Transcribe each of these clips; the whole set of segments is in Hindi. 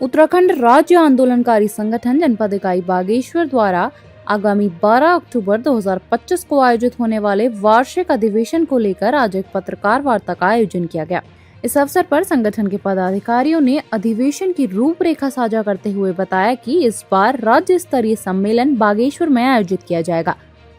उत्तराखंड राज्य आंदोलनकारी संगठन जनपद इकाई बागेश्वर द्वारा आगामी 12 अक्टूबर 2025 को आयोजित होने वाले वार्षिक अधिवेशन को लेकर आज एक पत्रकार वार्ता का आयोजन किया गया। इस अवसर पर संगठन के पदाधिकारियों ने अधिवेशन की रूपरेखा साझा करते हुए बताया कि इस बार राज्य स्तरीय सम्मेलन बागेश्वर में आयोजित किया जाएगा,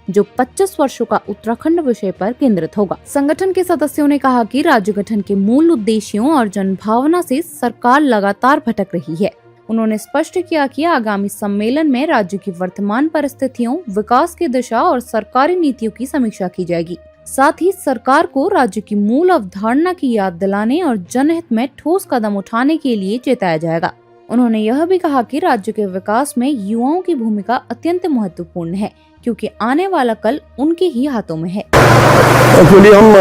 जो 25 वर्षों का उत्तराखंड विषय पर केंद्रित होगा। संगठन के सदस्यों ने कहा कि राज्य गठन के मूल उद्देश्यों और जनभावना से सरकार लगातार भटक रही है। उन्होंने स्पष्ट किया कि आगामी सम्मेलन में राज्य की वर्तमान परिस्थितियों, विकास की दिशा और सरकारी नीतियों की समीक्षा की जाएगी। साथ ही सरकार को राज्य की मूल अवधारणा की याद दिलाने और जनहित में ठोस कदम उठाने के लिए चेताया जाएगा। उन्होंने यह भी कहा कि राज्य के विकास में युवाओं की भूमिका अत्यंत महत्वपूर्ण है, क्योंकि आने वाला कल उनके ही हाथों में है। एक्चुअली हम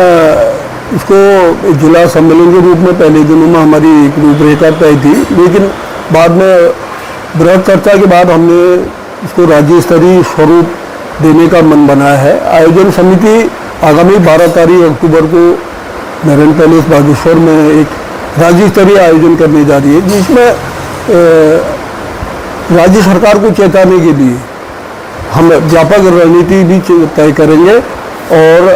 इसको जिला सम्मेलन के रूप में पहले दिनों में हमारी एक रूपरेखा तय थी, लेकिन बाद में बृहद चर्चा के बाद हमने इसको राज्य स्तरीय स्वरूप देने का मन बनाया है। आयोजन समिति आगामी 12 तारीख अक्टूबर को मेरिन पैलेस बागेश्वर में एक राज्य स्तरीय आयोजन करने जा रही है, जिसमें राज्य सरकार को चेताने के लिए हम व्यापक रणनीति भी तय करेंगे और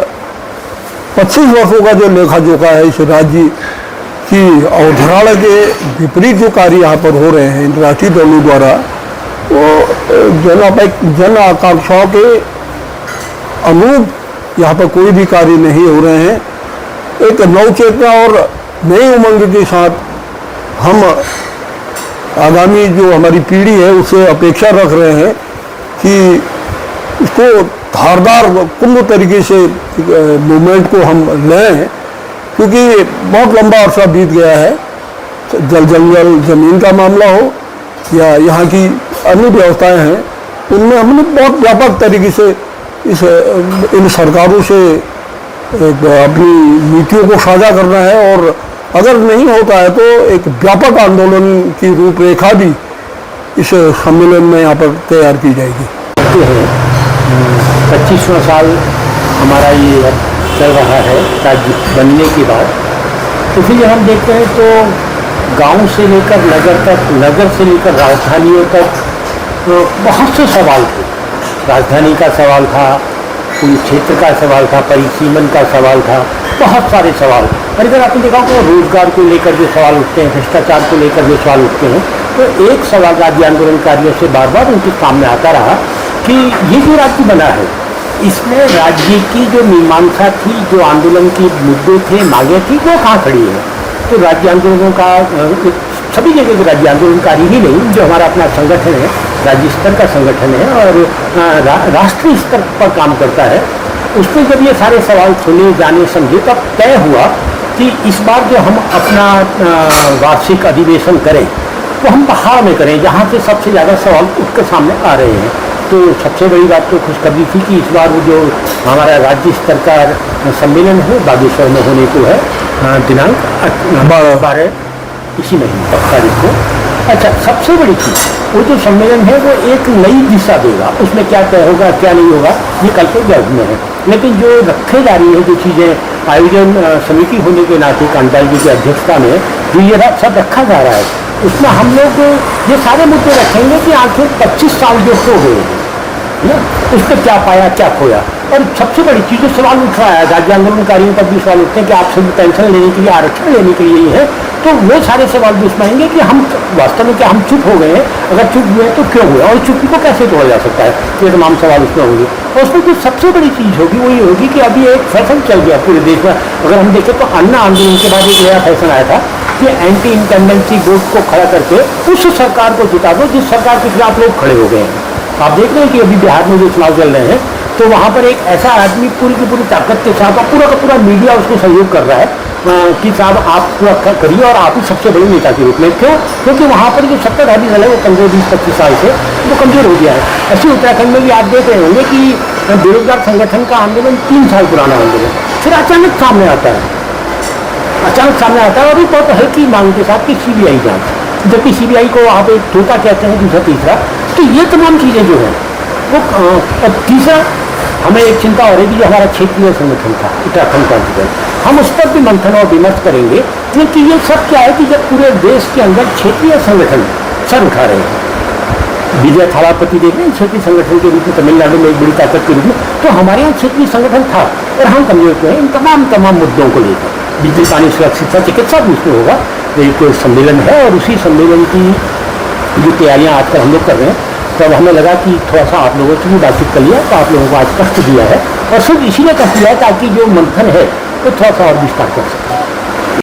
25 वर्षों का जो लेखा जोखा है इस राज्य की अवधारणा के विपरीत जो कार्य यहाँ पर हो रहे हैं राष्ट्रीय दलों द्वारा, वो जन आकांक्षाओं के अनुरूप यहाँ पर कोई भी कार्य नहीं हो रहे हैं। एक नव चेतना और नई उमंग के साथ हम आगामी जो हमारी पीढ़ी है उससे अपेक्षा रख रहे हैं कि इसको धारदार कुंभ तरीके से मूवमेंट को हम लें, क्योंकि बहुत लंबा अरसा बीत गया है। जंगल ज़मीन का मामला हो या यहाँ की अन्य व्यवस्थाएं हैं, उनमें हमने बहुत व्यापक तरीके से इन सरकारों से अपनी नीतियों को साझा करना है, और अगर नहीं होता है तो एक व्यापक आंदोलन की रूपरेखा भी इस सम्मेलन में यहाँ पर तैयार की जाएगी। 25वां साल हमारा ये चल रहा है राज्य बनने के बाद। इसलिए हम देखते हैं तो गांव से लेकर नगर तक, नगर से लेकर राजधानियों तक बहुत से सवाल थे। राजधानी का सवाल था, पूरे क्षेत्र का सवाल था, परिसीमन का सवाल था, बहुत सारे सवाल। और अगर आपने देखा तो रोजगार को लेकर जो सवाल उठते हैं, भ्रष्टाचार को लेकर जो सवाल उठते हैं, तो एक सवाल राज्य आंदोलनकारियों से बार बार उनके सामने आता रहा कि ये जो राज्य बना है इसमें राज्य की जो मीमांसा थी, जो आंदोलन की मुद्दे थे, मांगे थी, वो कहाँ खड़ी है। तो राज्य आंदोलनों का सभी जगह के राज्य आंदोलनकारी ही नहीं, जो हमारा अपना संगठन है, राज्य स्तर का संगठन है और राष्ट्रीय स्तर पर काम करता है, उसमें जब ये सारे सवाल सुने, जाने, समझे, तब तय हुआ कि इस बार जो हम अपना वार्षिक अधिवेशन करें तो हम पहाड़ में करें, जहाँ से सबसे ज़्यादा सवाल उठ कर सामने आ रहे हैं। तो सबसे बड़ी बात तो खुशखबरी थी कि इस बार वो जो हमारा राज्य स्तर का सम्मेलन है बागेश्वर में होने को है, दिनांक 12 इसी महीने 10 तारीख को। अच्छा, सबसे बड़ी चीज़ वो जो सम्मेलन है वो एक नई दिशा देगा। उसमें क्या तय होगा, क्या नहीं होगा, ये कल के जल्द में है। लेकिन जो रखे जा रही है जो चीज़ें आयोजन समिति होने के नाते कांताल जी की अध्यक्षता में जो ये सब रखा जा रहा है, उसमें हम लोग ये सारे मुद्दे रखेंगे कि आखिर 25 साल जो हो गए हैं ना, उस पर क्या पाया, क्या खोया। और सबसे बड़ी चीज़ जो सवाल उठ रहा है, राज्य आंदोलनकारियों पर भी सवाल उठते हैं कि आप सभी पेंशन लेने के लिए, आरक्षण लेने के लिए है, तो वो सारे सवाल भी उसमें आएंगे कि हम वास्तव में क्या हम चुप हो गए हैं, अगर चुप हुए तो क्यों हुए, और चुप्पी को कैसे तोड़ा जा सकता है, ये तमाम सवाल उसमें होंगे। और उसमें जो सबसे बड़ी चीज़ होगी वो ये होगी कि अभी एक फैशन चल गया पूरे देश में। अगर हम देखें तो अन्ना आंदोलन के बाद एक नया फैशन आया था कि एंटी इंकम्बेंसी वोट को खड़ा करके उस सरकार को जिता दो जिस सरकार के खिलाफ लोग खड़े हो गए हैं। आप देख रहे हैं कि अभी बिहार में जो चुनाव चल रहे हैं, तो वहाँ पर एक ऐसा आदमी पूरी की पूरी ताकत के साथ और पूरा का पूरा मीडिया उसको सहयोग कर रहा है कि साहब आप पूरा करिए और आप ही सबसे बड़े नेता के रूप में। क्यों? क्योंकि वहाँ पर जो सत्ताधारी दल है वो कमजोर 20-25 साल से वो कमजोर हो गया है। ऐसे उत्तराखंड में भी आप देख रहे होंगे कि बेरोजगार संगठन का आंदोलन 3 साल पुराना आंदोलन फिर अचानक सामने आता है, और भी बहुत हल्की मांग के साथ कि CBI जांच, जबकि CBI को आप एक तोता कहते हैं, दूसरा तीसरा। तो ये तमाम चीज़ें जो हैं वो तीसरा हमें एक चिंता हो रही थी जो हमारा क्षेत्रीय संगठन था उत्तराखंड कॉन्फ्रेंस, हम उस पर भी मंथन और विमर्श करेंगे, क्योंकि ये सब क्या है कि जब पूरे देश के अंदर क्षेत्रीय संगठन सर उठा रहे हैं, विजय थालापति देख रहे हैं क्षेत्रीय संगठन के रूप में तमिलनाडु में एक बड़ी ताकत के रूप में, तो हमारे यहाँ क्षेत्रीय संगठन था और हम कमजोर हैं इन तमाम मुद्दों को लेकर। बिजली पानी सुरक्षित चिकित्सा भी उसमें होगा, एक सम्मेलन है और उसी सम्मेलन की जो तैयारियां आजकल हम लोग कर रहे हैं, तब हमें लगा कि थोड़ा सा आप लोगों से भी बातचीत कर लिया, तो आप लोगों को आज कष्ट दिया है और सिर्फ इसीलिए कष्ट दिया है ताकि जो मंथन है वो थोड़ा सा और विस्तार कर सके।